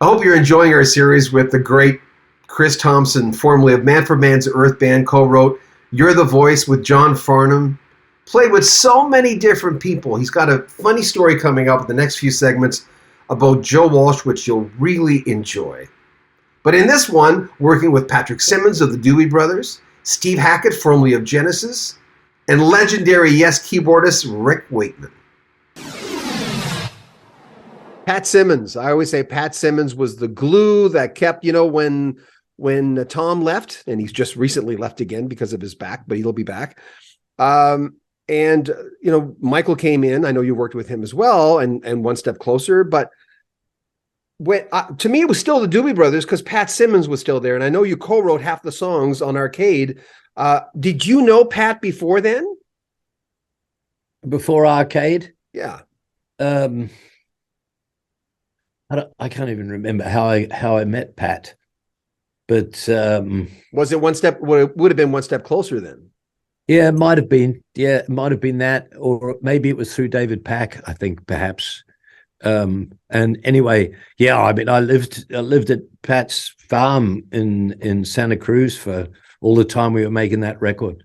I hope you're enjoying our series with the great Chris Thompson, formerly of Man for Man's Earth Band, co-wrote You're the Voice with John Farnham. Played with so many different people. He's got a funny story coming up in the next few segments about Joe Walsh, which you'll really enjoy. But in this one, working with Patrick Simmons of the Doobie Brothers, Steve Hackett, formerly of Genesis, and legendary Yes keyboardist Rick Wakeman. Pat Simmons. I always say Pat Simmons was the glue that kept, when Tom left, and he's just recently left again because of his back, but he'll be back. Michael came in. I know you worked with him as well, and One Step Closer. But to me, it was still the Doobie Brothers because Pat Simmons was still there, and I know you co-wrote half the songs on Arcade. Did you know Pat before then? Before Arcade? Yeah. I can't even remember how I met Pat, but was it One Step? Well, it would have been One Step Closer then. Yeah, it might have been. Yeah, it might have been that, or maybe it was through David Pack. I think perhaps. And anyway, yeah. I mean, I lived at Pat's farm in Santa Cruz for all the time we were making that record.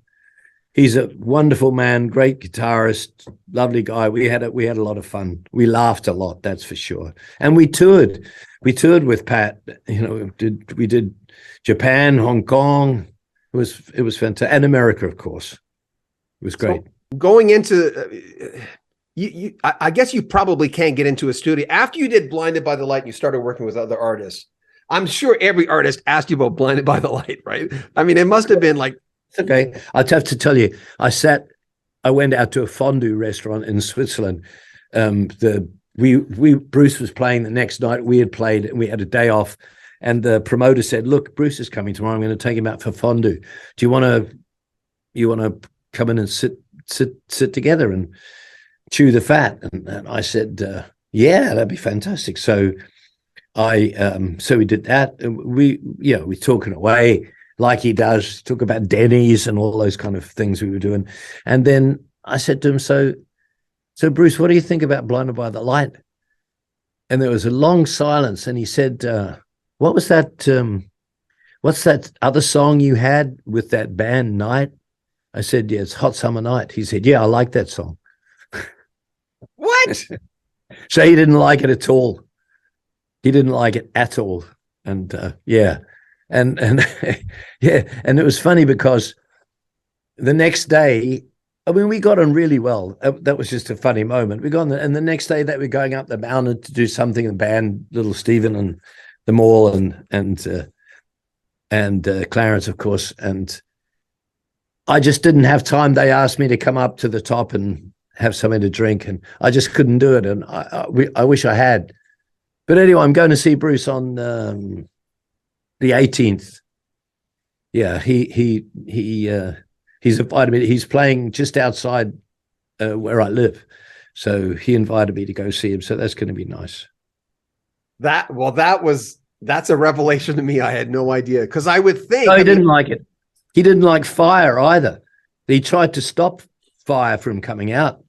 He's a wonderful man, great guitarist, lovely guy. We had a lot of fun. We laughed a lot, that's for sure. And we toured. We toured with Pat. We did Japan, Hong Kong. It was fantastic, and America, of course. It was great. So going into I guess you probably can't get into a studio after you did Blinded by the Light and you started working with other artists. I'm sure every artist asked you about Blinded by the Light, right? I mean, it must have been like. It's okay. I'd have to tell you, I went out to a fondue restaurant in Switzerland. Bruce was playing the next night. We had played and we had a day off. And the promoter said, "Look, Bruce is coming tomorrow. I'm going to take him out for fondue. Do you want to come in and sit together and chew the fat?" And I said, "Yeah, that'd be fantastic." So we did that. And we're talking away like he does, talk about Denny's and all those kind of things we were doing. And then I said to him, so Bruce, what do you think about Blinded by the Light? And there was a long silence. And he said, what was that? What's that other song you had with that band Night? I said, yeah, it's Hot Summer Night. He said, yeah, I like that song. What? So he didn't like it at all. He didn't like it at all. And yeah. And yeah, and it was funny because the next day, I mean, we got on really well. That was just a funny moment. We got on, and the next day that we're going up the mountain to do something, the band, little Stephen and them all, and Clarence, of course. And I just didn't have time. They asked me to come up to the top and have something to drink, and I just couldn't do it. And I wish I had. But anyway, I'm going to see Bruce on the 18th. Yeah, he's invited me. He's playing just outside where I live, so he invited me to go see him. So that's going to be nice. That's a revelation to me. I had no idea, because I would think. No, he didn't like it. He didn't like Fire either. He tried to stop Fire from coming out.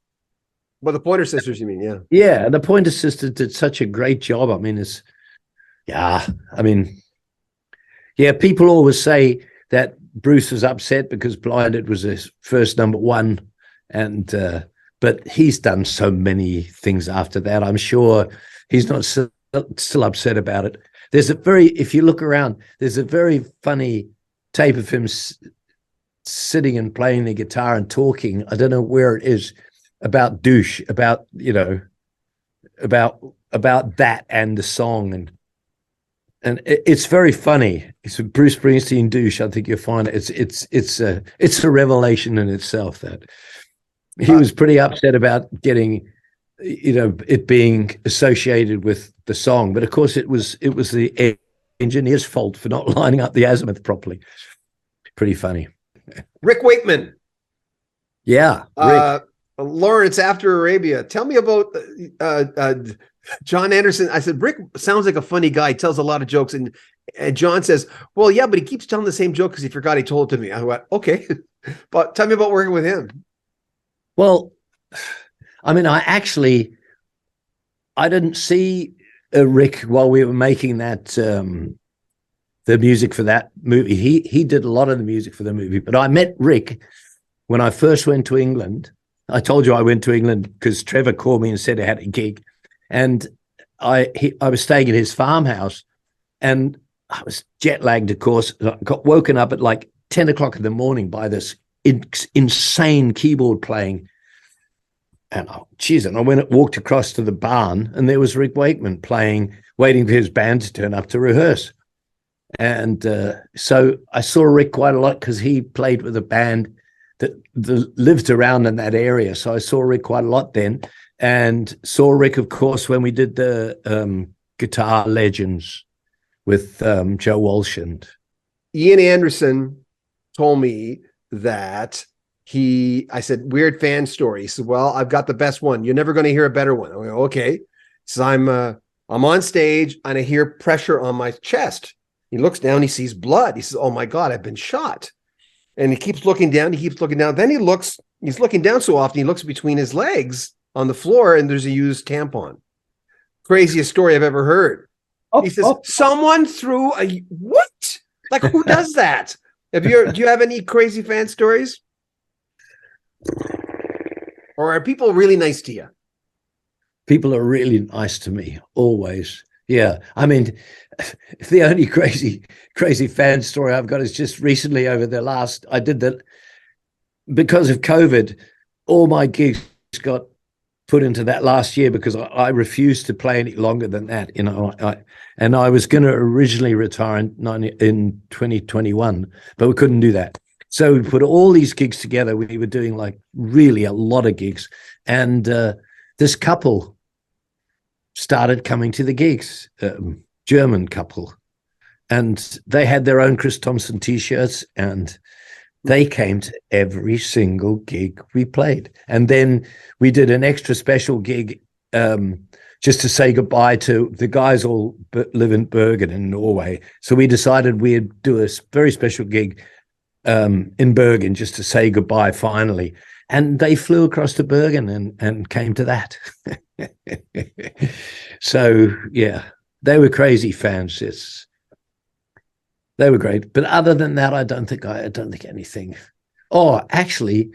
Well, the Pointer Sisters, you mean? Yeah. Yeah, and the Pointer Sisters did such a great job. I mean, yeah, people always say that Bruce was upset because Blinded was his first number one, but he's done so many things after that. I'm sure he's not still upset about it. If you look around, there's a very funny tape of him sitting and playing the guitar and talking. I don't know where it is, about douche, about that and the song, and it's very funny. It's a Bruce Springsteen douche. I think you'll find it's a revelation in itself that he was pretty upset about getting, it being associated with the song. But of course, it was the engineer's fault for not lining up the azimuth properly. Pretty funny. Rick Wakeman. Yeah. Rick. Lawrence After Arabia. Tell me about John Anderson. I said, Rick sounds like a funny guy. He tells a lot of jokes. And John says, well, yeah, but he keeps telling the same joke because he forgot he told it to me. I went, okay. But tell me about working with him. Well, I mean, I didn't see Rick, while we were making that the music for that movie, he did a lot of the music for the movie. But I met Rick when I first went to England. I told you I went to England because Trevor called me and said I had a gig, and I was staying at his farmhouse, and I was jet lagged, of course. I got woken up at like 10 o'clock in the morning by this insane keyboard playing. And and I walked across to the barn, and there was Rick Wakeman playing, waiting for his band to turn up to rehearse. And so I saw Rick quite a lot because he played with a band that lived around in that area. So I saw Rick quite a lot then, and saw Rick, of course, when we did the Guitar Legends with Joe Walsh. And Ian Anderson told me that I said, weird fan story. He said, well, I've got the best one. You're never going to hear a better one. I go, okay. He says, I'm on stage and I hear pressure on my chest. He looks down, he sees blood. He says, oh my God, I've been shot. And he keeps looking down. Then he's looking down so often, he looks between his legs on the floor and there's a used tampon. Craziest story I've ever heard. He says, someone threw what? Like, who does that? Do you have any crazy fan stories? Or are people really nice to you? People are really nice to me, always. Yeah. I mean, the only crazy fan story I've got is just recently I did that because of COVID, all my gigs got put into that last year because I refused to play any longer than that. You know, I was going to originally retire in 2021, but we couldn't do that. So we put all these gigs together. We were doing like really a lot of gigs. And this couple started coming to the gigs, German couple. And they had their own Chris Thompson T-shirts, and they came to every single gig we played. And then we did an extra special gig just to say goodbye to the guys all live in Bergen in Norway. So we decided we'd do a very special gig in Bergen just to say goodbye finally. And they flew across to Bergen and came to that. So, yeah, they were crazy fans. They were great. But other than that, I don't think anything. Oh, actually,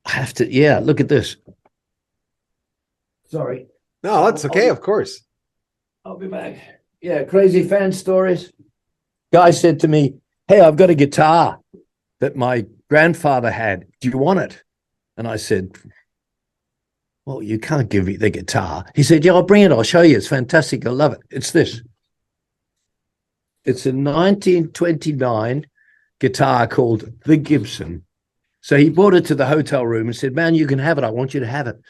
I have to, look at this. Sorry. No, that's okay, of course. I'll be back. Yeah, crazy fan stories. Guy said to me, hey, I've got a guitar that my grandfather had. Do you want it? And I said, well, you can't give me the guitar. He said, yeah, I'll bring it. I'll show you. It's fantastic. I love it. It's this. It's a 1929 guitar called the Gibson. So he brought it to the hotel room and said, man, you can have it. I want you to have it.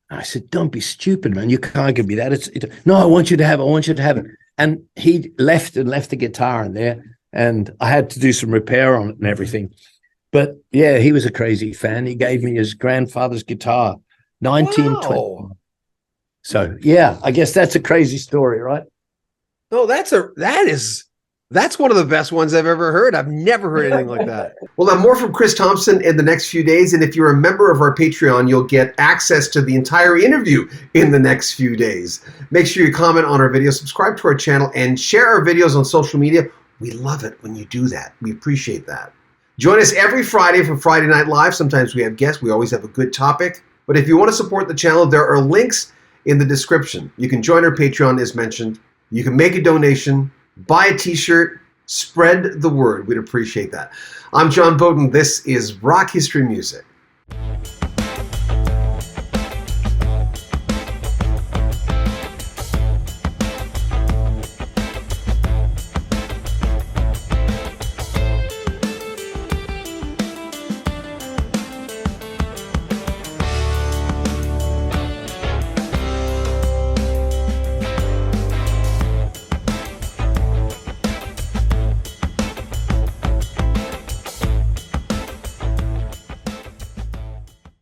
And I said, don't be stupid, man. You can't give me that. No, I want you to have it. I want you to have it. And he left the guitar in there. And I had to do some repair on it and everything. But yeah, he was a crazy fan. He gave me his grandfather's guitar, 1920. Wow. So yeah, I guess that's a crazy story, right? No, that's one of the best ones I've ever heard. I've never heard anything like that. We'll have more from Chris Thompson in the next few days. And if you're a member of our Patreon, you'll get access to the entire interview in the next few days. Make sure you comment on our video, subscribe to our channel, and share our videos on social media. We love it when you do that. We appreciate that. Join us every Friday for Friday Night Live. Sometimes we have guests. We always have a good topic. But if you want to support the channel, there are links in the description. You can join our Patreon as mentioned. You can make a donation, buy a t-shirt, spread the word. We'd appreciate that. I'm John Beaudin. This is Rock History Music.